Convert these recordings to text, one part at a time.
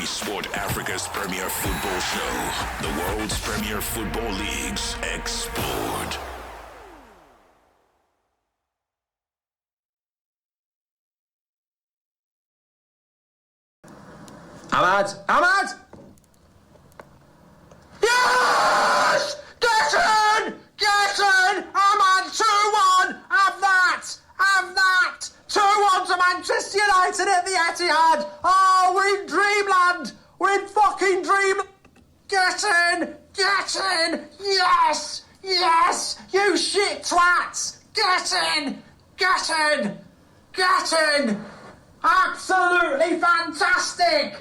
Sport Africa's premier football show. The world's premier football leagues explored. Ahmad! Yes! Get in! Ahmad, 2-1! Have that! 2-1 to Manchester United at the Etihad! Oh, we're in dreamland! We're in fucking dreamland! Get in! Yes! You shit twats! Get in! Absolutely fantastic!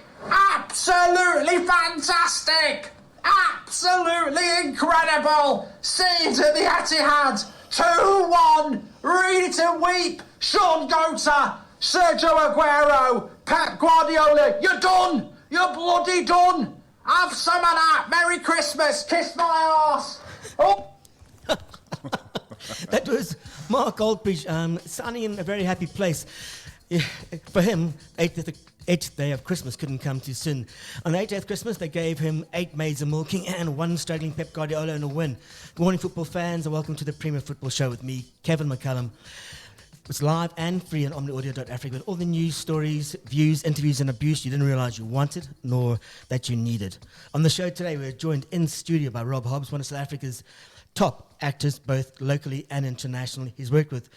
Absolutely incredible! Scenes at the Etihad! 2-1! Ready to weep! Sean Gota, Sergio Aguero, Pep Guardiola, you're done! You're bloody done! Have some of that! Merry Christmas! Kiss my arse! Oh! That was Mark Goldbridge signing in a very happy place. Yeah, for him, 8th day of Christmas couldn't come too soon. On the 8th Christmas, they gave him 8 maids of milking and 1 struggling Pep Guardiola and a win. Good morning, football fans, and welcome to the Premier Football Show with me, Kevin McCallum. It's live and free on omniaudio.africa with all the news, stories, views, interviews, and abuse you didn't realize you wanted nor that you needed. On the show today, we're joined in studio by Rob Hobbs, one of South Africa's top actors, both locally and internationally. He's worked with,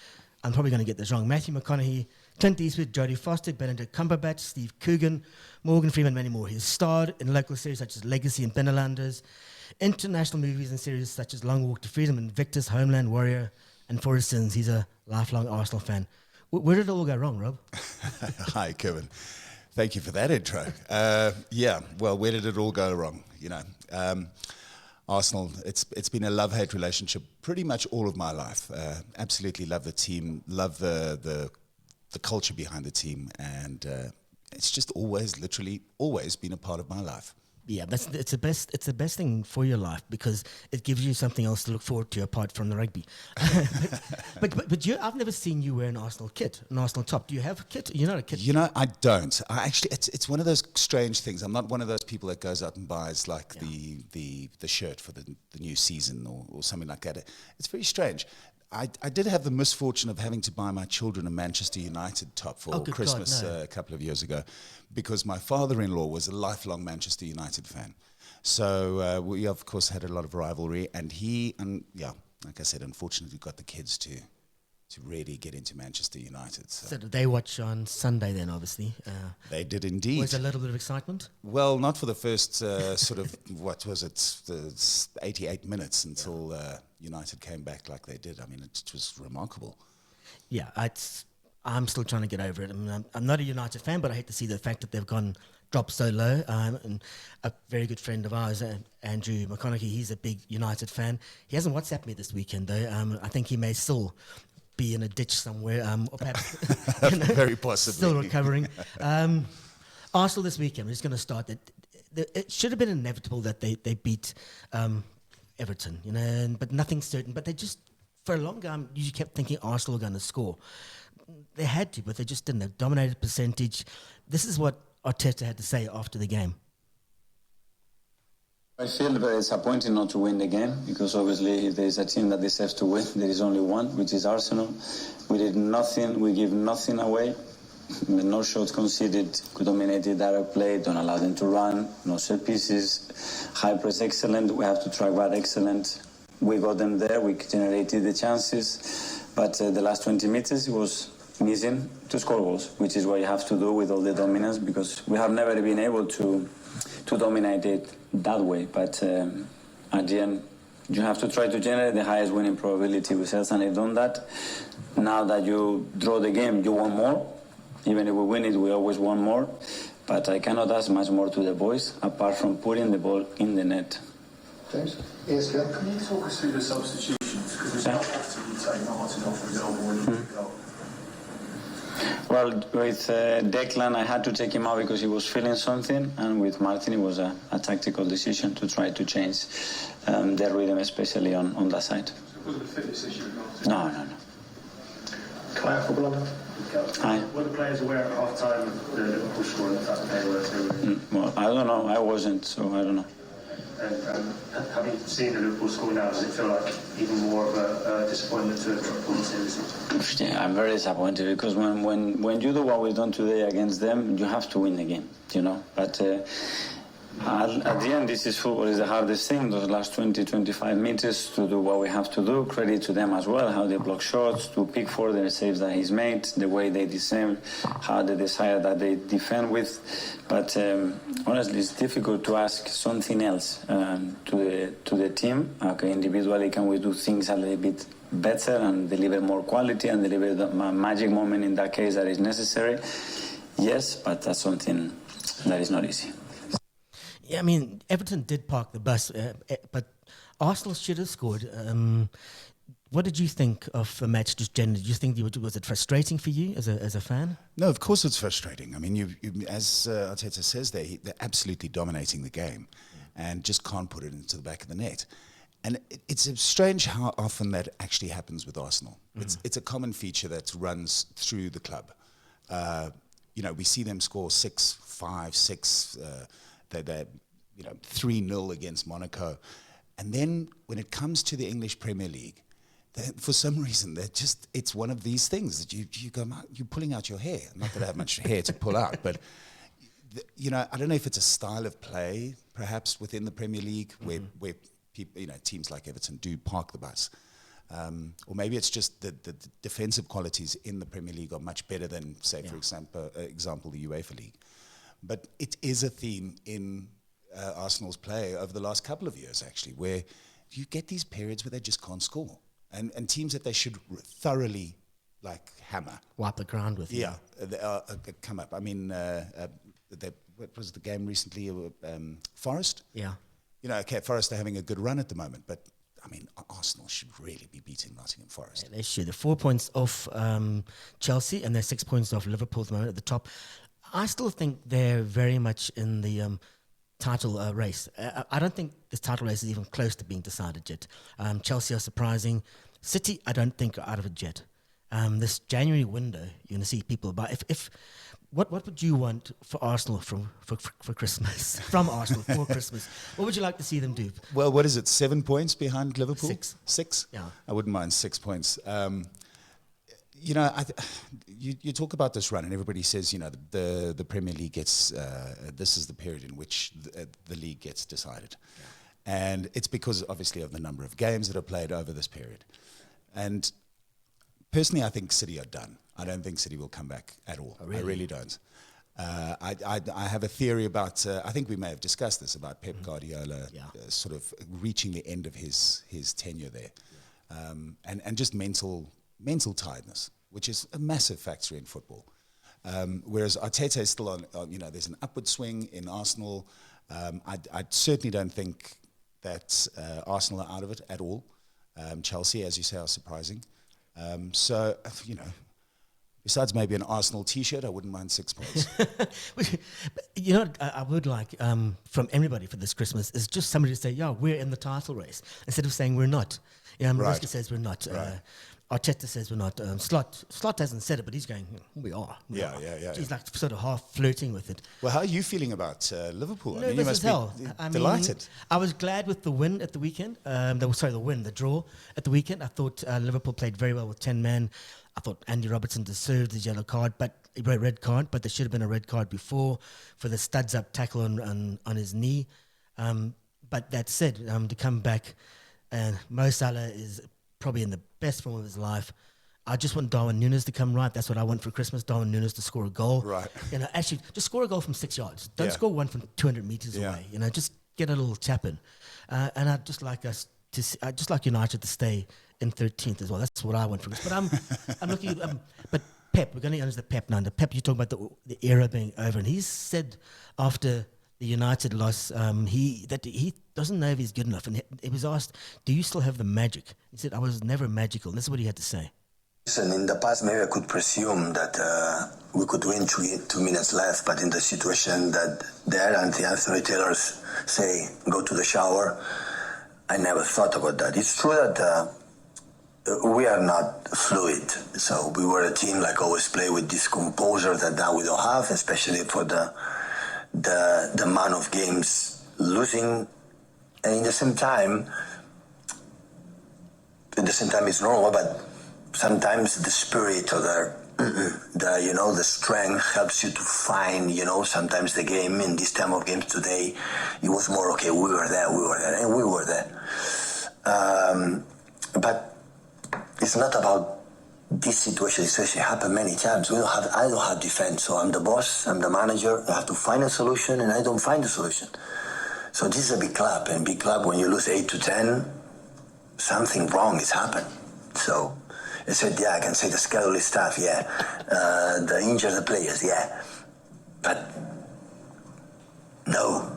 I'm probably going to get this wrong, Matthew McConaughey, Clint Eastwood, Jodie Foster, Benedict Cumberbatch, Steve Coogan, Morgan Freeman, many more. He's starred in local series such as Legacy and Binnenlanders, international movies and series such as Long Walk to Freedom, Invictus, Homeland Warrior, and for his sins, he's a lifelong Arsenal fan. Where did it all go wrong, Rob? Hi, Kevin. Thank you for that intro. Where did it all go wrong? Arsenal, it's been a love-hate relationship pretty much all of my life. Absolutely love the team, love the culture behind the team, and it's just literally always been a part of my life. Yeah, it's the best thing for your life because it gives you something else to look forward to apart from the rugby. but I've never seen you wear an Arsenal kit, an Arsenal top. Do you have a kit? You're not a kit. I don't. It's one of those strange things. I'm not one of those people that goes out and buys the shirt for the new season or something like that. It's very strange. I did have the misfortune of having to buy my children a Manchester United top for Christmas a couple of years ago because my father-in-law was a lifelong Manchester United fan. So we, of course, had a lot of rivalry. And like I said, unfortunately got the kids to really get into Manchester United. So did they watch on Sunday then, obviously? They did indeed. Was there a little bit of excitement? Well, not for the first 88 minutes until United came back like they did. I mean, it was remarkable. Yeah, I'm still trying to get over it. I mean, I'm not a United fan, but I hate to see the fact that they've dropped so low. And a very good friend of ours, Andrew McConaughey, he's a big United fan. He hasn't WhatsApped me this weekend, though. I think he may still be in a ditch somewhere, or perhaps very possibly still recovering. Arsenal this weekend, we're just going to start. It should have been inevitable that they beat Everton, but nothing's certain. But they just, for a long time, you kept thinking Arsenal were going to score. They had to, but they just didn't. They dominated percentage. This is what Arteta had to say after the game. I feel very disappointed not to win the game because obviously if there is a team that deserves to win, there is only one, which is Arsenal. We did nothing, we give nothing away. No shots conceded, dominated direct play, don't allow them to run, no set pieces. High press excellent, we have to track back excellent. We got them there, we generated the chances, but the last 20 meters it was missing to score goals, which is what you have to do with all the dominance because we have never been able to dominate it that way. But at the end, you have to try to generate the highest winning probability results, and they've done that. Now that you draw the game, you want more. Even if we win it, we always want more. But I cannot ask much more to the boys, apart from putting the ball in the net. James? Yes, yeah. Can you talk us through the substitutions? Because it's not often you take Martin off the goal when you go. Well, with Declan, I had to take him out because he was feeling something, and with Martin, it was a tactical decision to try to change their rhythm, especially on that side. So it wasn't a fitness issue? No. Claire for Blogger? Hi. Were the players aware at half time of the Liverpool score and the fact that they were? Well, I don't know. I wasn't, so I don't know. And having seen the Liverpool score now, does it feel like even more of a disappointment to pull the series? Yeah, I'm very disappointed because when you do what we've done today against them, you have to win the game, you know. But at the end, this is football. Is the hardest thing. Those last 20-25 meters to do what we have to do. Credit to them as well, how they block shots, to Pickford, the saves that he's made, the way they defend, how the desire that they defend with. But honestly, it's difficult to ask something else to the team. Okay, individually, can we do things a little bit better and deliver more quality and deliver the magic moment in that case that is necessary? Yes, but that's something that is not easy. Yeah, I mean, Everton did park the bus, but Arsenal should have scored. What did you think of the match just generally? Did you think was it frustrating for you as a fan? No, of course it's frustrating. I mean, you as Arteta says there, they're absolutely dominating the game and just can't put it into the back of the net. And it's strange how often that actually happens with Arsenal. It's a common feature that runs through the club. We see them score 6-5, 6. They're 3-0 against Monaco. And then when it comes to the English Premier League, for some reason, it's one of these things that you're pulling out your hair. Not that I have much hair to pull out, but I don't know if it's a style of play, perhaps within the Premier League, where people, teams like Everton do park the bus. Or maybe it's just the defensive qualities in the Premier League are much better than, say, for example, the UEFA League. But it is a theme in Arsenal's play over the last couple of years, actually, where you get these periods where they just can't score. And teams that they should thoroughly, hammer. Wipe the ground with. Yeah, come up. I mean, what was the game recently? Forest? Yeah. Forest are having a good run at the moment, but, I mean, Arsenal should really be beating Nottingham Forest. Yeah, they should. They're 4 points off Chelsea, and they're 6 points off Liverpool at the moment at the top. I still think they're very much in the title race. I don't think this title race is even close to being decided yet. Chelsea are surprising. City, I don't think, are out of it yet. This January window, you're going to see people buy. What would you want for Arsenal for Christmas? From Arsenal for Christmas, what would you like to see them do? Well, what is it? 7 points behind Liverpool? 6. 6? Yeah, I wouldn't mind 6 points. You talk about this run, and everybody says, the Premier League gets, this is the period in which the league gets decided. Yeah. And it's because, obviously, of the number of games that are played over this period. And personally, I think City are done. I don't think City will come back at all. Oh, really? I really don't. I have a theory about, I think we may have discussed this, about Pep Guardiola sort of reaching the end of his tenure there. Yeah. And just mental tiredness, which is a massive factor in football. Whereas Arteta is still on, there's an upward swing in Arsenal. I certainly don't think that Arsenal are out of it at all. Chelsea, as you say, are surprising. Besides maybe an Arsenal T-shirt, I wouldn't mind 6 points. I would like from everybody for this Christmas is just somebody to say, we're in the title race, instead of saying we're not. Mariska says we're not. Right. Arteta says we're not. Slot hasn't said it, but he's going, we are. Yeah. He's like sort of half flirting with it. Well, how are you feeling about Liverpool? Nervous you must be delighted. I was glad with the win at the weekend. The draw at the weekend. I thought Liverpool played very well with 10 men. I thought Andy Robertson deserved his yellow card, red card, but there should have been a red card before for the studs up tackle on his knee. But that said, to come back, and Mo Salah is probably in the best form of his life. I just want Darwin Núñez to come right. That's what I want for Christmas. Darwin Núñez to score a goal. Right. Actually, just score a goal from 6 yards. Don't score one from 200 meters away. Just get a little tap in. And I'd just like I'd just like United to stay in 13th as well. That's what I want for Christmas. But I'm looking at, but Pep, we're going to use the Pep now. The Pep, you talk about the era being over. And he said after the United loss, he doesn't know if he's good enough. And he was asked, do you still have the magic? He said, I was never magical. And this is what he had to say. Listen, in the past, maybe I could presume that we could win 2 minutes left, but in the situation that there and the Anthony Taylors say, go to the shower, I never thought about that. It's true that we are not fluid. So we were a team like always play with this composure that now we don't have, especially for the the amount of games losing, and in the same time it's normal, but sometimes the spirit or the strength helps you to find, sometimes the game in this time of games today, it was more, okay, we were there, and we were there. But it's not about this situation. This situation happened many times. I don't have defense, so I'm the boss, I'm the manager, I have to find a solution, and I don't find a solution. So this is a big club, and big club, when you lose 8-10, something wrong has happened. So I said, yeah, I can say the schedule is tough, yeah. The injured players, yeah. But no,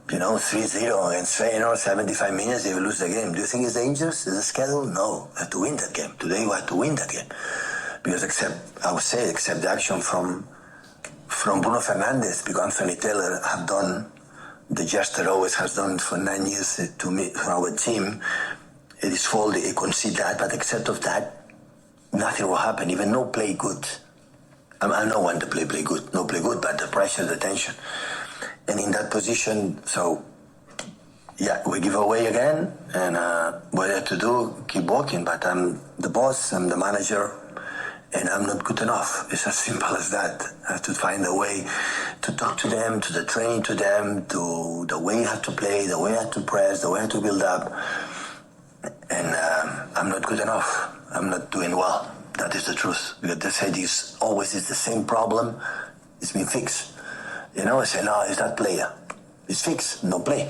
3-0 against Feyenoord, 75 minutes, they will lose the game. Do you think it's dangerous? Is the schedule? No, we have to win that game. Today we have to win that game. Because except the action from Bruno Fernandes, because Anthony Taylor have done the gesture always has done for 9 years to me, for our team. It is fault, he concede that, but except of that, nothing will happen. Even no play good. I don't want to play good, no play good, but the pressure, the tension. And in that position, so, yeah, we give away again, and what I have to do, keep working, but I'm the boss, I'm the manager, and I'm not good enough. It's as simple as that. I have to find a way to talk to them, to the training to them, to the way I have to play, the way I have to press, the way I have to build up. And I'm not good enough. I'm not doing well. That is the truth. Because they say this always is the same problem. It's been fixed. I say, no, it's that player. It's fixed, no play.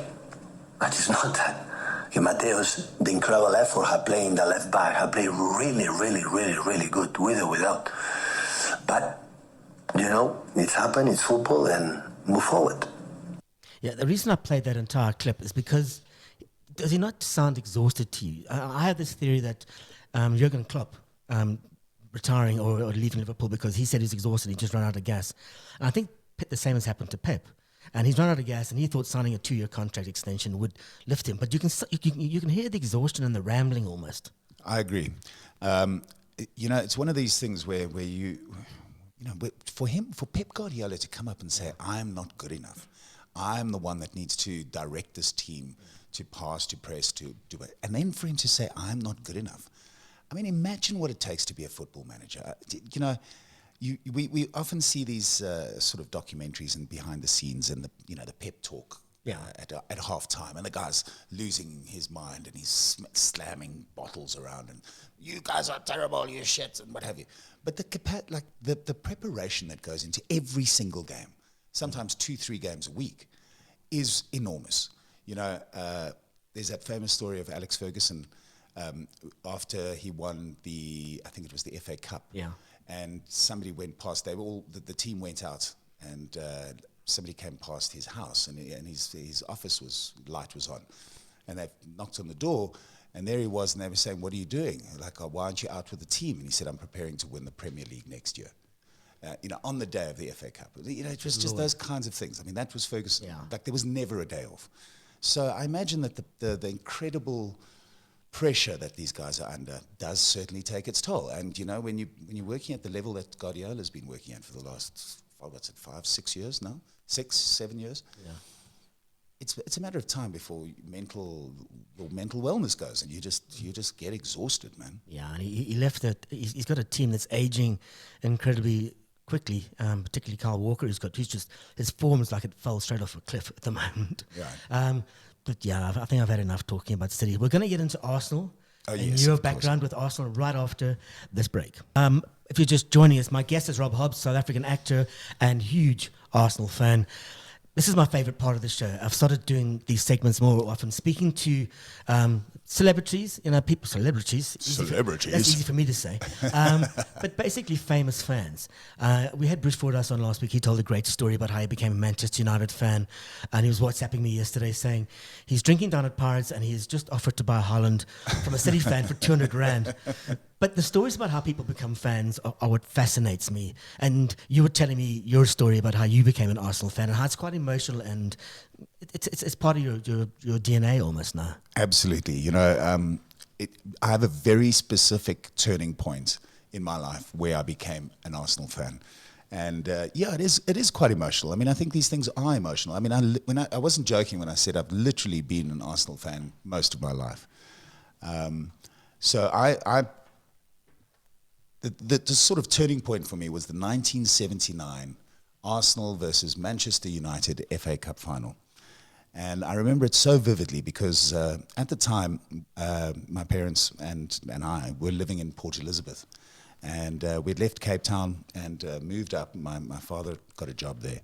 But it's not that. Okay, Mateus, the incredible effort, have played in the left back, have played really, really, really, really good, with or without. But, it's happened, it's football, and move forward. Yeah, the reason I played that entire clip is because does he not sound exhausted to you? I have this theory that Jurgen Klopp retiring or leaving Liverpool because he said he's exhausted, he just ran out of gas. And I think the same has happened to Pep. And he's run out of gas, and he thought signing a 2-year contract extension would lift him. But you can hear the exhaustion and the rambling almost. I agree. It's one of these things where for Pep Guardiola to come up and say, I'm not good enough. I'm the one that needs to direct this team to pass, to press, to do it. And then for him to say, I'm not good enough. I mean, imagine what it takes to be a football manager. We often see these sort of documentaries and behind the scenes and the pep talk at halftime, and the guy's losing his mind and he's slamming bottles around and you guys are terrible, you shit, and what have you. But the preparation that goes into every single game, sometimes 2-3 games a week, is enormous. There's that famous story of Alex Ferguson after he won I think it was the FA Cup. Yeah. And somebody went past. The team went out, and somebody came past his house, and his office light was on, and they knocked on the door, and there he was, and they were saying, "What are you doing? Like, why aren't you out with the team?" And he said, "I'm preparing to win the Premier League next year." On the day of the FA Cup. It was just those kinds of things. I mean, that was Ferguson. Yeah. Like, there was never a day off. So I imagine that the incredible pressure that these guys are under does certainly take its toll. And when you're working at the level that Guardiola's been working at for the last 5-6 years now, 6-7 years, it's a matter of time before mental wellness goes, and you just get exhausted, man. Yeah, and he left it. He's got a team that's aging incredibly quickly, particularly Kyle Walker. His form is like it fell straight off a cliff at the moment. Right. But yeah, I think I've had enough talking about City. We're going to get into Arsenal and your background with Arsenal right after this break. If you're just joining us, my guest is Rob Hobbs, South African actor and huge Arsenal fan. This is my favorite part of the show. I've started doing these segments more often, speaking to celebrities, celebrities. That's easy for me to say. But basically famous fans. We had Bruce Fordyce on last week. He told a great story about how he became a Manchester United fan. And he was WhatsApping me yesterday saying he's drinking down at Pirates and he's just offered to buy Haaland from a City fan for 200 grand. But the stories about how people become fans are what fascinates me. And you were telling me your story about how you became an Arsenal fan and how it's quite emotional and it's part of your DNA almost now. Absolutely. I have a very specific turning point in my life where I became an Arsenal fan. And yeah, it is quite emotional. I mean, I think these things are emotional. I mean, I wasn't joking when I said I've literally been an Arsenal fan most of my life. So the sort of turning point for me was the 1979 Arsenal versus Manchester United FA Cup final. And I remember it so vividly because at the time, my parents and I were living in Port Elizabeth. And we'd left Cape Town and moved up. My father got a job there.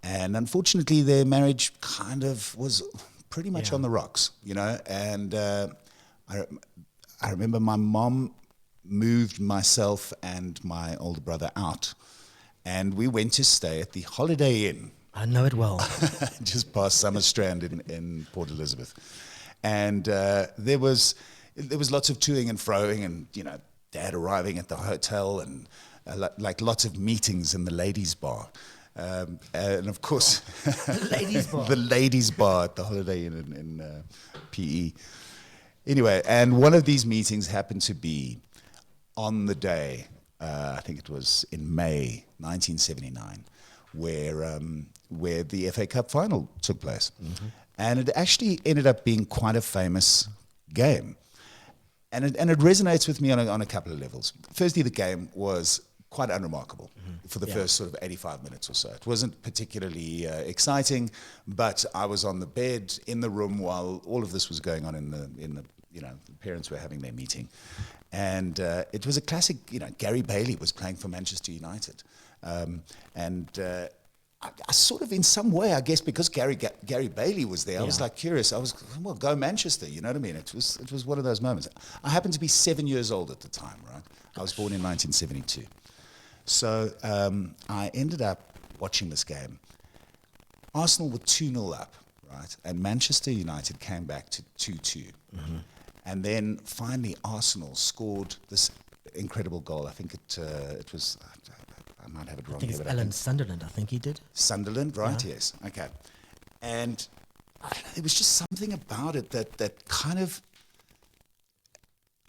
And unfortunately, their marriage kind of was pretty much on the rocks, you know. And I remember my mom moved myself and my older brother out. And we went to stay at the Holiday Inn. I know it well. Just past Summer Strand in Port Elizabeth. And there was lots of toing and froing and, you know, Dad arriving at the hotel and like lots of meetings in the ladies' bar. And of course, the ladies' bar. The ladies' bar at the Holiday Inn in PE. Anyway, and one of these meetings happened to be on the day, I think it was in May 1979, where the FA Cup final took place. Mm-hmm. And it actually ended up being quite a famous game. And it resonates with me on a couple of levels. Firstly, the game was quite unremarkable for the first sort of 85 minutes or so. It wasn't particularly exciting, but I was on the bed in the room while all of this was going on in the you know, the parents were having their meeting. And it was a classic, you know, Gary Bailey was playing for Manchester United. I sort of, in some way, I guess, because Gary Bailey was there, I was like curious. I was, well, go Manchester, you know what I mean? It was one of those moments. I happened to be 7 years old at the time, right? I was born in 1972. So I ended up watching this game. Arsenal were 2-0 up, right? And Manchester United came back to 2-2. Mm-hmm. And then finally Arsenal scored this incredible goal. I think it was... I might have it wrong. I think it's Alan Sunderland, I think he did. Sunderland, right? Yeah. Yes. Okay. And I don't know, there was just something about it that kind of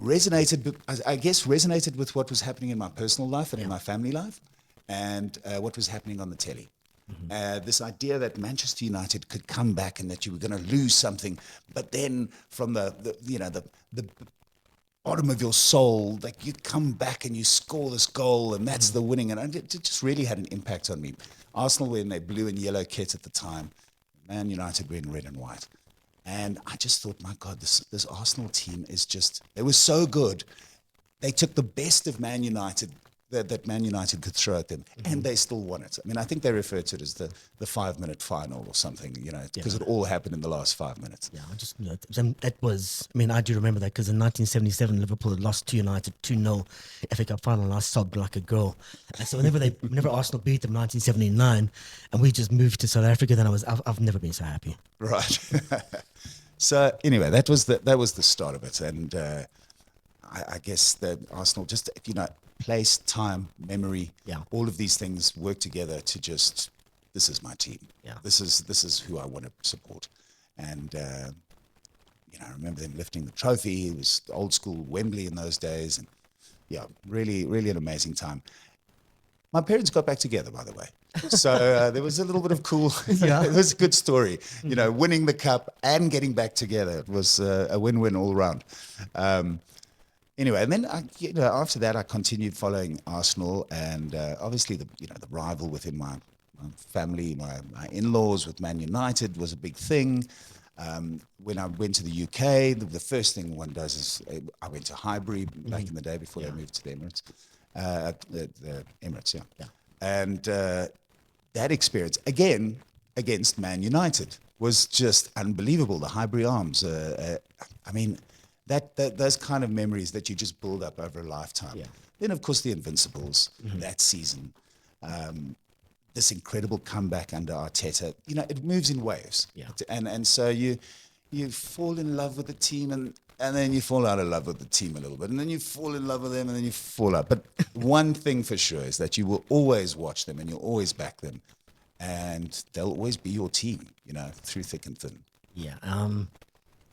resonated, I guess, resonated with what was happening in my personal life and in my family life and what was happening on the telly. Mm-hmm. This idea that Manchester United could come back and that you were going to lose something, but then from the bottom of your soul, like you come back and you score this goal and that's the winning. And it just really had an impact on me. Arsenal were in their blue and yellow kit at the time. Man United were in red and white. And I just thought, my God, this Arsenal team is just, they were so good. They took the best of Man United that Man United could throw at them, and they still won it. I mean, I think they refer to it as the 5-minute final or something, you know, because it all happened in the last 5 minutes. Yeah, I just, you know, that was, I mean, I do remember that because in 1977, Liverpool had lost to United 2-0 FA Cup final, and I sobbed like a girl. And so whenever Arsenal beat them in 1979, and we just moved to South Africa, then I've never been so happy. Right. So anyway, that was the start of it, and I guess that Arsenal just, you know, place, time, memory, all of these things work together to just, this is my team. Yeah. This is who I want to support. And, you know, I remember them lifting the trophy. It was old school Wembley in those days. And yeah, really, really an amazing time. My parents got back together, by the way. So there was a little bit of cool, it was a good story. You know, winning the cup and getting back together. It was a win-win all around. Anyway, and then after that, I continued following Arsenal, and obviously the rival within my family, my in-laws with Man United was a big thing. When I went to the UK, the first thing one does is I went to Highbury back in the day before they moved to the Emirates. The Emirates, yeah. And that experience again against Man United was just unbelievable. The Highbury Arms. I mean. Those kind of memories that you just build up over a lifetime. Yeah. Then, of course, the Invincibles, that season, this incredible comeback under Arteta. You know, it moves in waves. Yeah. And so you fall in love with the team, and then you fall out of love with the team a little bit, and then you fall in love with them, and then you fall out. But one thing for sure is that you will always watch them, and you'll always back them, and they'll always be your team, you know, through thick and thin. Yeah.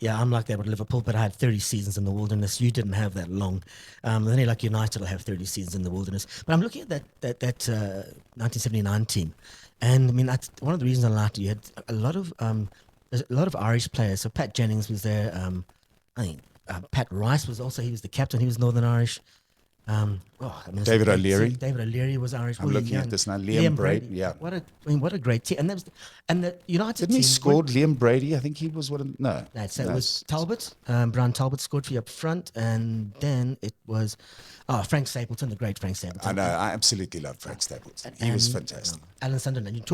Yeah, I'm like that with Liverpool, but I had 30 seasons in the wilderness. You didn't have that long. Only like United will have 30 seasons in the wilderness. But I'm looking at that 1979 team, and I mean that's one of the reasons I liked it. You had there's a lot of Irish players. So Pat Jennings was there. I think Pat Rice was also. He was the captain. He was Northern Irish. David O'Leary. David O'Leary was Irish. I'm looking at this now. Liam Brady. Yeah. What a great team. And the United Didn't team. he scored Liam Brady? I think he was one of no. So it was Talbot. Brian Talbot scored for you up front, and then it was Frank Stapleton, the great Frank Stapleton. I know. I absolutely love Frank Stapleton. He was fantastic. Alan Sunderland.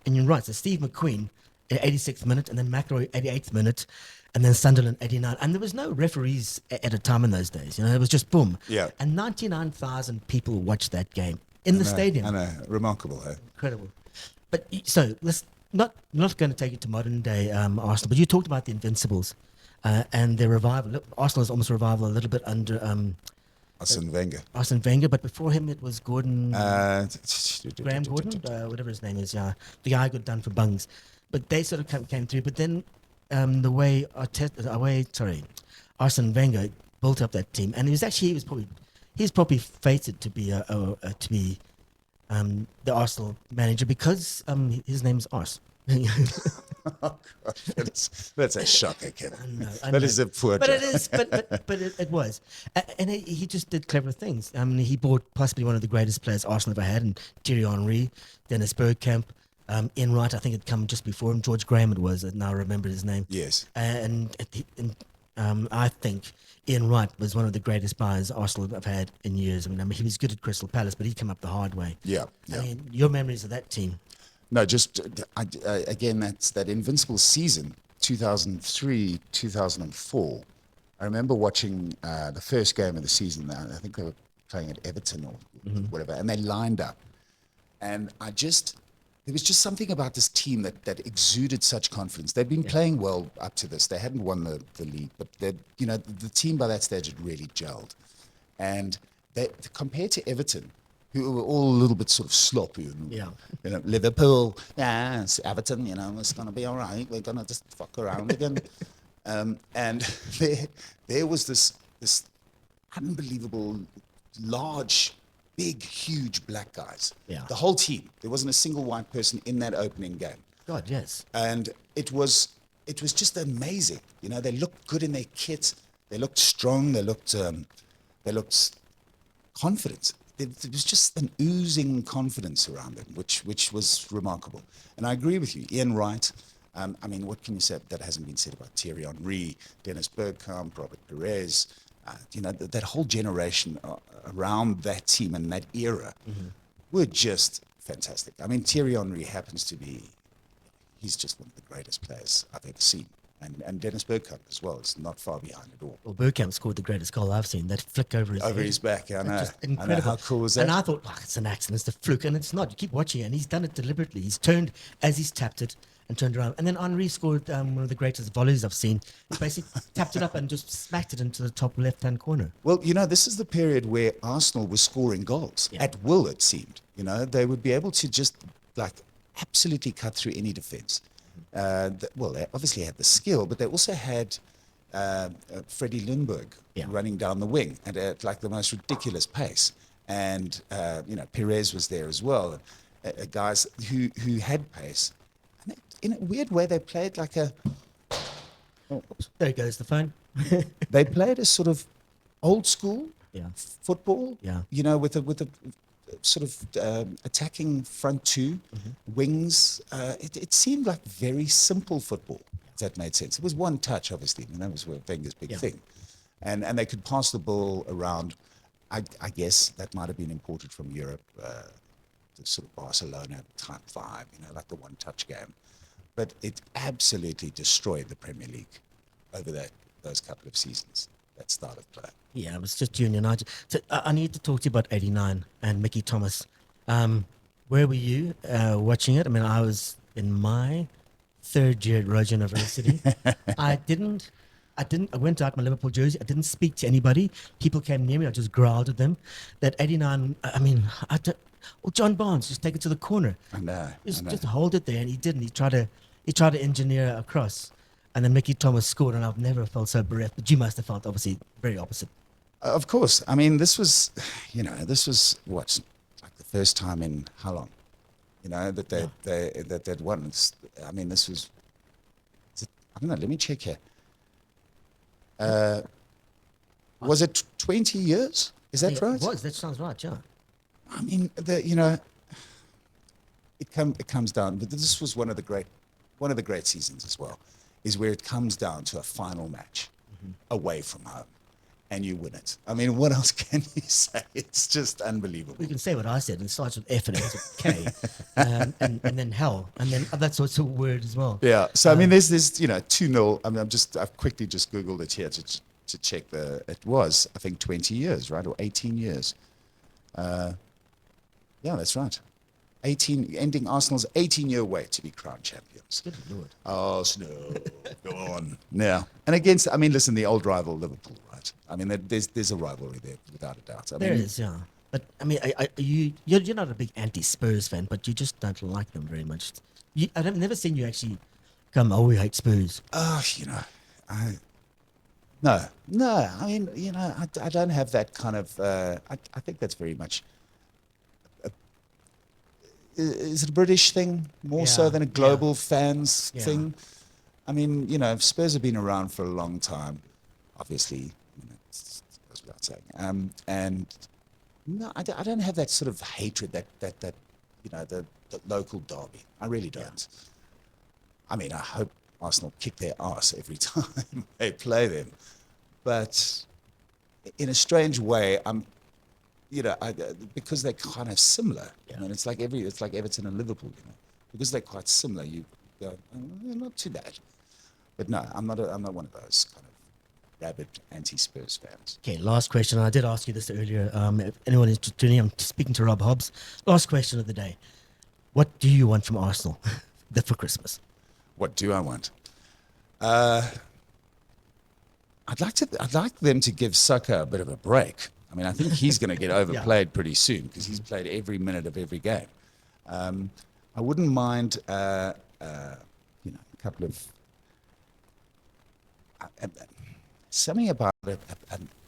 And you're right. So Steve McQueen, 86th minute, and then McElroy, 88th minute. And then Sunderland, 89. And there was no referees at a time in those days. You know, it was just boom. Yeah. And 99,000 people watched that game in the stadium. I know. Remarkable, eh? Incredible. But so let's not going to take it to modern day Arsenal, but you talked about the Invincibles and their revival. Arsenal's almost revival a little bit under Arsene Wenger. Arsene Wenger, but before him it was Gordon, Graham Gordon, whatever his name is, the guy who got done for bungs. But they sort of came through. But then the way Arsene Wenger built up that team, and he was probably fated to be the Arsenal manager because his name's Ars. Oh, God, that's a shocker, Kevin. I That know. is a poor But joke. it is. But it was, and he just did clever things. I mean, he bought possibly one of the greatest players Arsenal ever had, and Thierry Henry, Dennis Bergkamp. Ian Wright, I think had come just before him. George Graham it was, and now I remember his name. Yes. And I think Ian Wright was one of the greatest buys Arsenal have had in years. I mean, he was good at Crystal Palace, but he came up the hard way. Yeah. I mean, your memories of that team? No, just again, that's that invincible season, 2003, 2004. I remember watching the first game of the season. I think they were playing at Everton or whatever, and they lined up. And there was just something about this team that exuded such confidence. They'd been playing well up to this. They hadn't won the league, but the team by that stage had really gelled. And compared to Everton, who were all a little bit sort of sloppy. And, Liverpool, it's Everton, it's going to be all right. We're going to just fuck around again. And there was this unbelievable, large, big, huge black guys. Yeah. The whole team. There wasn't a single white person in that opening game. God, yes. And it was just amazing. They looked good in their kit. They looked strong. They looked confident. There was just an oozing confidence around them, which was remarkable. And I agree with you. Ian Wright. I mean, what can you say that hasn't been said about Thierry Henry, Dennis Bergkamp, Robert Perez? That whole generation around that team and that era were just fantastic. I mean, Thierry Henry happens to be, he's just one of the greatest players I've ever seen. And Dennis Bergkamp as well is not far behind at all. Well, Bergkamp scored the greatest goal I've seen. That flick over his back, I know. Just incredible. I know. How cool was that? And I thought, it's an accident, it's a fluke, and it's not. You keep watching it, and he's done it deliberately. He's turned as he's tapped it and turned around. And then Henry scored one of the greatest volleys I've seen. He basically tapped it up and just smacked it into the top left-hand corner. Well, this is the period where Arsenal was scoring goals at will, it seemed. They would be able to just absolutely cut through any defense. They obviously had the skill, but they also had Freddie Lundberg running down the wing at the most ridiculous pace. And, Perez was there as well. Guys who had pace. And in a weird way, they played like a... There goes the phone. They played a sort of old school football, with a sort of attacking front two, wings. It seemed like very simple football, if that made sense. It was one touch, obviously, and that was Wenger's big thing. And they could pass the ball around. I guess that might have been imported from Europe, the sort of Barcelona type vibe, like the one-touch game. But it absolutely destroyed the Premier League over those couple of seasons, that start of play. Yeah, it was just Junior United. So I need to talk to you about 89 and Mickey Thomas. Where were you watching it? I mean, I was in my third year at Roger University. I went out my Liverpool jersey. I didn't speak to anybody. People came near me. I just growled at them. That 89, John Barnes, just take it to the corner. I know. Just hold it there. And he didn't. He tried to engineer across. and then Mickey Thomas scored, and I've never felt so bereft. But you must have felt obviously very opposite. Of course. I mean, this was what, like the first time in how long? That they'd won. I mean, this was. I don't know. Let me check here. Was it 20 years? Is that right? It was. That sounds right. Yeah. I mean, it comes down. But this was one of the great seasons as well. Is where it comes down to a final match away from home, and you win it. I mean, what else can you say? It's just unbelievable. You can say what I said, and it starts with F and ends with K, and then hell, and then that sort of word as well. Yeah. So I mean, there's 2-0. I mean, I've quickly just Googled it here to check it was, I think, 20 years, right, or 18 years. Yeah, that's right. Ending Arsenal's 18-year wait to be crowned champions. Good Lord. Arsenal, go on. Yeah. And against, I mean, listen, the old rival Liverpool, right? I mean, there's a rivalry there, without a doubt. There is, yeah. But, I mean, you're not a big anti-Spurs fan, but you just don't like them very much. I've never seen you actually come, we hate Spurs. No. I mean, I don't have that kind of, I think that's very much, is it a British thing more so than a global fans thing? I mean, Spurs have been around for a long time, obviously, it goes without saying. And no, I don't have that sort of hatred that the local derby. I really don't. I mean, I hope Arsenal kick their ass every time they play them. But in a strange way, because they're kind of similar. I mean, it's like Everton and Liverpool. Because they're quite similar. You go, not too bad. But no, I'm not one of those kind of rabid anti-Spurs fans. Okay, last question. I did ask you this earlier. If anyone is tuning in, I'm speaking to Rob Hobbs. Last question of the day. What do you want from Arsenal for Christmas? What do I want? I'd like them to give Saka a bit of a break. I mean, I think he's going to get overplayed pretty soon because he's played every minute of every game. I wouldn't mind, a couple of something about a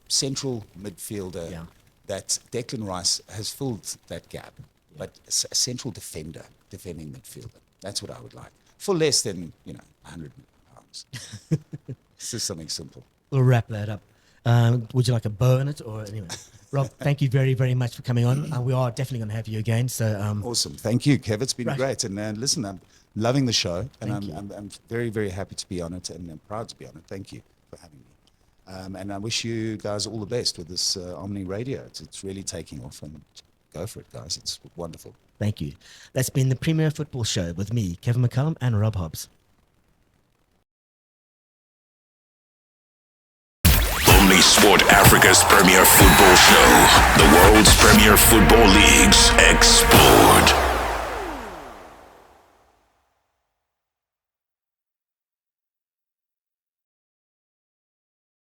central midfielder that Declan Rice has filled that gap, but a central defending midfielder. That's what I would like for less than £100 million. It's just something simple. We'll wrap that up. Would you like a bow in it, or anyway? Rob, thank you very, very much for coming on. We are definitely going to have you again. So awesome, thank you, Kev. It's been great, and listen, I'm loving the show, and I'm very, very happy to be on it, and I'm proud to be on it. Thank you for having me, and I wish you guys all the best with this Omni Radio. It's really taking off, and go for it, guys. It's wonderful. Thank you. That's been the Premier Football Show with me, Kevin McCallum, and Rob Hobbs. Omni Sport Africa's premier football show. The world's premier football leagues explored.